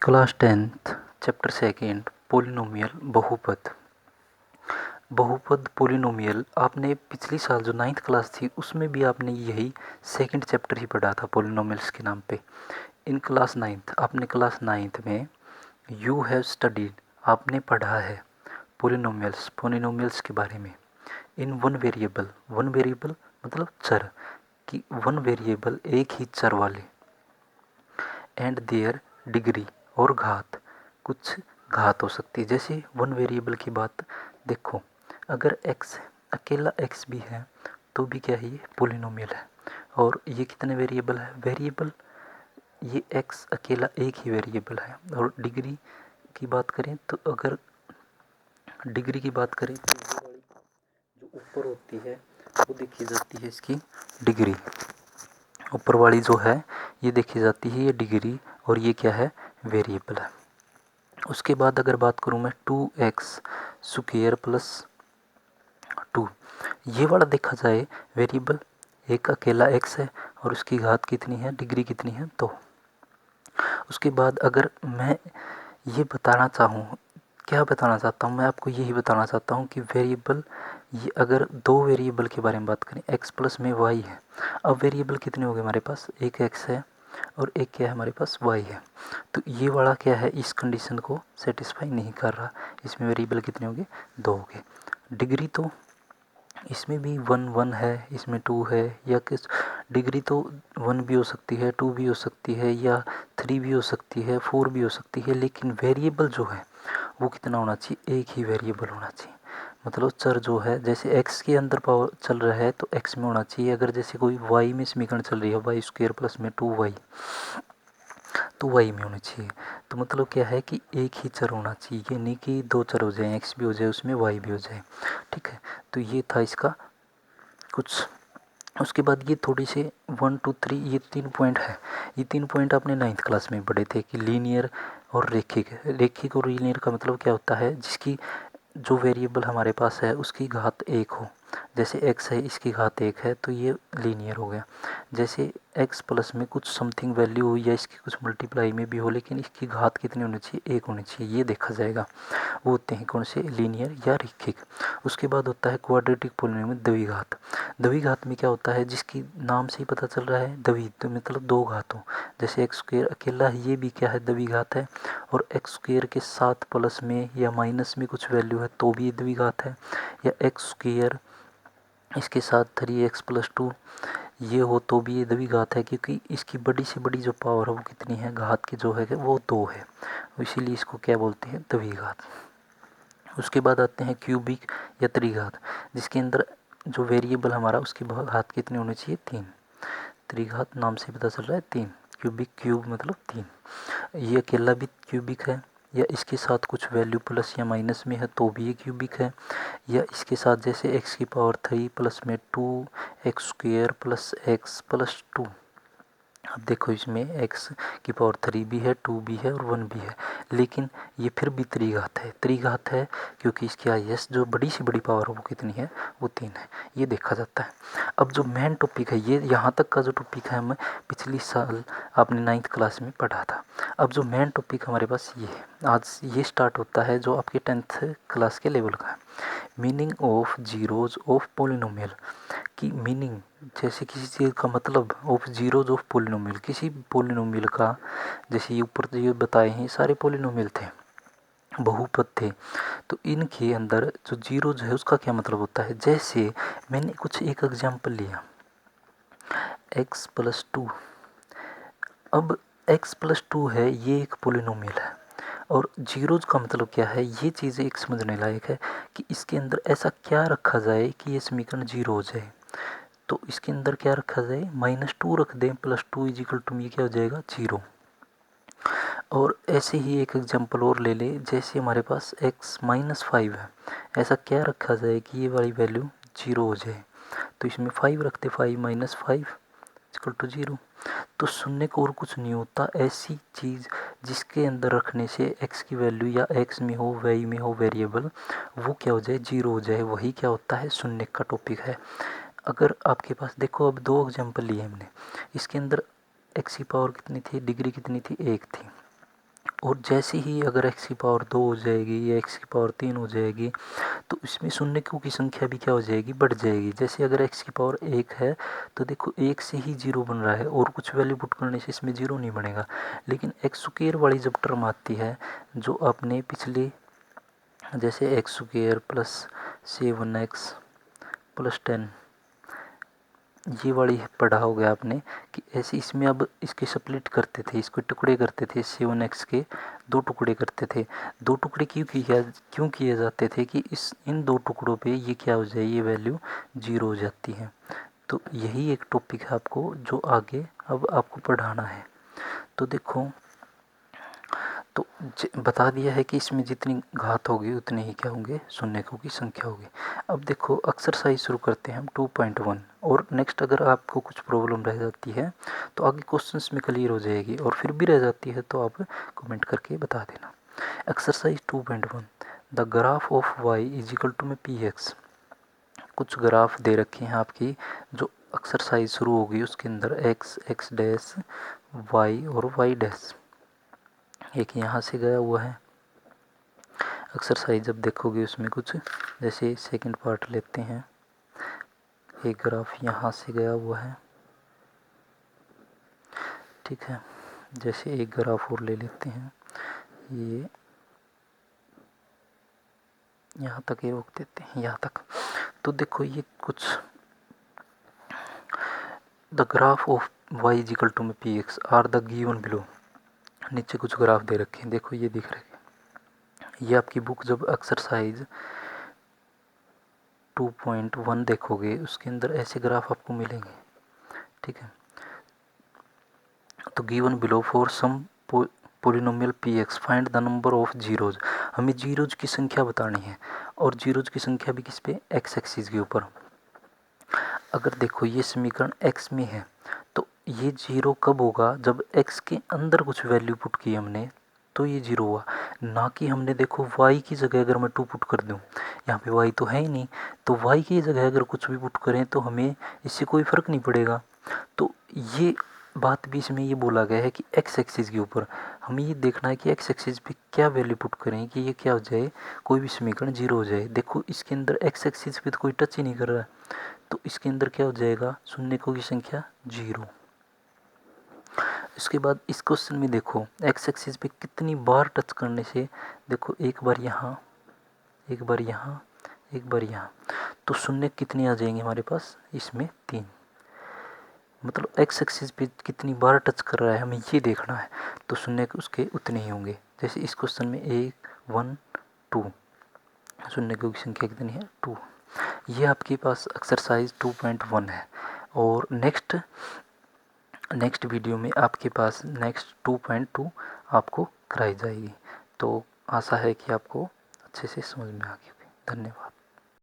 Class 10th chapter second polynomial बहुपद। बहुपद polynomial आपने पिछली साल जो 9th क्लास थी उसमें भी आपने यही सेकंड चैप्टर ही पढ़ा था पोलिनोमियल्स के नाम पे। इन क्लास 9th आपने क्लास 9th में यू हैव स्टडीड आपने पढ़ा है पोलिनोमियल्स के बारे में। इन वन वेरिएबल मतलब चर कि वन वेरिएबल एक ही चर वाले एंड देयर डिग्री और घात, कुछ घात हो सकती है। जैसे वन वेरिएबल की बात देखो, अगर x अकेला x भी है तो भी क्या है, ये पोलिनोमियल है। और ये कितने वेरिएबल है, वेरिएबल ये x अकेला एक ही वेरिएबल है। और डिग्री की बात करें तो अगर डिग्री की बात करें तो ये वाली जो ऊपर होती है वो देखी जाती है इसकी डिग्री, ऊपर वाली जो है ये देखी जाती है ये डिग्री, और ये क्या है, वेरिएबल है। उसके बाद अगर बात करूँ मैं 2x स्क्वायर प्लस 2, ये वाला देखा जाए वेरिएबल एक अकेला x है और उसकी घात कितनी है, डिग्री कितनी है, तो उसके बाद अगर मैं ये बताना चाहूँ, क्या बताना चाहता हूँ मैं आपको, यही बताना चाहता हूँ कि वेरिएबल ये अगर दो वेरिएबल के बारे में बात करें x प्लस में y है। अब वेरिएबल कितने हो गए हमारे पास, एक x है और एक क्या है हमारे पास y है। तो ये वाला क्या है, इस कंडीशन को सेटिस्फाई नहीं कर रहा। इसमें वेरिएबल कितने हो गए, दो हो गए। डिग्री तो इसमें भी 1 है, इसमें 2 है, या किस डिग्री तो 1 भी हो सकती है, 2 भी हो सकती है, या 3 भी हो सकती है, 4 भी हो सकती है। लेकिन वेरिएबल जो है वो कितना होना चाहिए, एक ही वेरिएबल होना चाहिए। मतलब चर जो है, जैसे x के अंदर पावर चल रहा है तो x में होना चाहिए। अगर जैसे कोई y में समीकरण चल रही है, वाई स्क्वायर प्लस में 2y, तो y में होनी चाहिए। तो मतलब क्या है कि एक ही चर होना चाहिए, ये नहीं कि दो चर हो जाए, x भी हो जाए उसमें y भी हो जाए। ठीक है, तो ये था इसका कुछ। उसके बाद ये थोड़ी से 1 2 3 ये 3 पॉइंट है। ये 3 पॉइंट आपने 9th क्लास में पढ़े थे कि लीनियर और रेखिक और लीनियर का मतलब क्या होता है, जिसकी जो वेरिएबल हमारे पास है उसकी घात एक हो। जैसे x है, इसकी घात एक है तो ये लीनियर हो गया। जैसे x प्लस में कुछ समथिंग वैल्यू हो या इसकी कुछ मल्टीप्लाई में भी हो, लेकिन इसकी घात कितनी होनी चाहिए, एक होनी चाहिए, ये देखा जाएगा। वो होते हैं कौन से, लीनियर या रेखिक। उसके बाद होता है क्वाड्रेटिक पोलिनोमियल द्विघात। द्विघात में क्या होता है, जिसकी नाम से ही पता चल रहा है द्वि, तो मतलब दो घात हो। जैसे एक्स स्क्वायर अकेला है, ये भी क्या है, द्विघात है। और एक्स स्क्वायर के साथ प्लस में या माइनस में कुछ वैल्यू है तो भी ये द्विघात है। या एक्स स्क्वायर इसके साथ 3x प्लस 2 ये हो तो भी ये द्विघात है, क्योंकि इसकी बड़ी से बड़ी जो पावर है वो कितनी है, घात की जो है वो 2 है, इसीलिए इसको क्या बोलते हैं, द्विघात। उसके बाद आते हैं क्यूबिक या त्रिघात, जिसके अंदर जो वेरिएबल हमारा उसकी घात कितनी होनी चाहिए, 3। त्रिघात नाम से पता चल रहा है 3, क्यूबिक क्यूब मतलब 3। ये अकेला भी क्यूबिक है, या इसके साथ कुछ वैल्यू प्लस या माइनस में है तो भी ये क्यूबिक है। या इसके साथ जैसे x की पावर 3 प्लस में 2x square plus x plus 2। अब देखो इसमें x की पावर 3 भी है, 2 भी है और 1 भी है, लेकिन ये फिर भी त्रिघात है। त्रिघात है क्योंकि इसकी हाईएस्ट जो बड़ी से बड़ी पावर है वो कितनी है, वो 3 है, ये देखा जाता है। अब जो मेन टॉपिक है, ये यहाँ तक का जो टॉपिक है हमें पिछली साल आपने 9th क्लास में पढ़ा था। अब जो मेन टॉपिक हमारे पास ये है, आज ये स्टार्ट होता है जो आपके 10th क्लास के लेवल का है। Meaning of zeros of polynomial की मीनिंग, जैसे किसी चीज़ का मतलब ऑफ जीरोज ऑफ पोलिनोमियल, किसी पोलिनोमियल का, जैसे ये ऊपर जो बताए हैं सारे पोलिनोमियल थे, बहुपद थे, तो इनके अंदर जो जीरोज है उसका क्या मतलब होता है। जैसे मैंने कुछ एक एग्जांपल लिया, x प्लस 2। अब x प्लस 2 है, ये एक पोलिनोमियल है, और जीरोज का मतलब क्या है, ये चीज़ एक समझने लायक है कि इसके अंदर ऐसा क्या रखा जाए कि ये समीकरण जीरो हो जाए। तो इसके अंदर क्या रखा जाए, -2 रख दें, +2 इजिकल टू ये क्या हो जाएगा, 0। और ऐसे ही एक एग्जांपल और ले ले, जैसे हमारे पास x -5 है, ऐसा क्या रखा जाए कि ये वाली वैल्यू 0 हो जाए। तो इसमें 5 रखते, 5 - 5 इक्वल टू 0। तो सुनने को और कुछ नहीं होता, ऐसी चीज़ जिसके अंदर रखने से x की वैल्यू या x में हो, y में हो वेरिएबल, वो क्या हो जाए, 0 हो जाए, वही क्या होता है, सुनने का टॉपिक है। अगर आपके पास देखो, अब दो एग्जांपल लिए हमने, इसके अंदर x की पावर कितनी थी, डिग्री कितनी थी, 1 थी। और जैसे ही अगर x की पावर 2 हो जाएगी या x की पावर 3 हो जाएगी तो इसमें शून्यकों की संख्या भी क्या हो जाएगी, बढ़ जाएगी। जैसे अगर x की पावर 1 है तो देखो 1 से ही 0 बन रहा है और कुछ वैल्यू पुट करने से इसमें 0 नहीं बनेगा। लेकिन एक्स स्क्वायर वाली जब टर्म आती है जो आपने पिछले जैसे x square plus 7x plus 10 ये वाली पढ़ा हो गया आपने कि ऐसे इसमें अब इसके स्प्लिट करते थे, इसको टुकड़े करते थे, 7x के 2 टुकड़े करते थे। 2 टुकड़े क्यों किए जाते थे कि इन 2 टुकड़ों पे ये क्या हो जाए, ये वैल्यू 0 हो जाती है। तो यही एक टॉपिक है आपको जो आगे अब आपको पढ़ाना है। तो देखो तो बता दिया है कि इसमें जितनी घात होगी उतने ही क्या होंगे, शून्यकों की संख्या होगी। अब देखो एक्सरसाइज शुरू करते हैं हम 2.1। और नेक्स्ट अगर आपको कुछ प्रॉब्लम रह जाती है तो आगे क्वेश्चंस में क्लियर हो जाएगी, और फिर भी रह जाती है तो आप कमेंट करके बता देना। Exercise 2.1 the graph of y is equal to में px। कुछ ग्राफ दे रखे हैं आपकी, जो एक्सरसाइज शुरू होगी उसके अंदर x x डैश y और y डैश एक यहाँ से गया हुआ है। एक्सरसाइज जब देखोगे उसमें कुछ जैसे सेकंड पार्ट लेते हैं, एक ग्राफ यहाँ से गया हुआ है, ठीक है। जैसे एक ग्राफ और ले लेते हैं, ये यहाँ तक ये रोक देते हैं, यहाँ तक। तो देखो ये कुछ the graph of y is equal to में px are the given below. नीचे कुछ ग्राफ दे रखे हैं, देखो ये दिख रहे हैं। ये आपकी बुक जब एक्सरसाइज 2.1 देखोगे उसके अंदर ऐसे ग्राफ आपको मिलेंगे, ठीक है। तो given below for some polynomial px find the number of zeros. हमें जीरोज की संख्या बतानी है, और जीरोज की संख्या भी किस पे, x एक्सिस के ऊपर। अगर देखो ये समीकरण x में है तो ये जीरो कब होगा, जब x के अंदर कुछ वैल्यू पुट की हमने तो ये जीरो हुआ। ना कि हमने देखो y की जगह अगर मैं 2 पुट कर दूं, यहाँ पे y तो है ही नहीं, तो y की जगह अगर कुछ भी पुट करें तो हमें इससे कोई फ़र्क नहीं पड़ेगा। तो ये बात भी इसमें ये बोला गया है कि x एक्सिस के ऊपर हमें ये देखना है कि x एक्सिस पे क्या वैल्यू पुट करें कि ये क्या हो जाए, कोई भी समीकरण जीरो हो जाए। देखो इसके अंदर x एक्सिस पे तो कोई टच ही नहीं कर रहा है, तो इसके अंदर क्या हो जाएगा, शून्यकों की संख्या 0। इसके बाद इस क्वेश्चन में देखो x एक्सिस पे कितनी बार टच करने से, देखो एक बार यहाँ, एक बार यहाँ, एक बार यहाँ, तो शून्य कितने आ जाएंगे हमारे पास, इसमें 3। मतलब x एक्सिस पे कितनी बार टच कर रहा है हमें ये देखना है, तो शून्य उसके उतने ही होंगे। जैसे इस क्वेश्चन में 1 1 2, शून्यकों की संख्या कितनी है, 2। ये आपके पास एक्सरसाइज 2.1 है। और नेक्स्ट वीडियो में आपके पास नेक्स्ट 2.2 आपको कराई जाएगी। तो आशा है कि आपको अच्छे से समझ में आ गई होगी। धन्यवाद।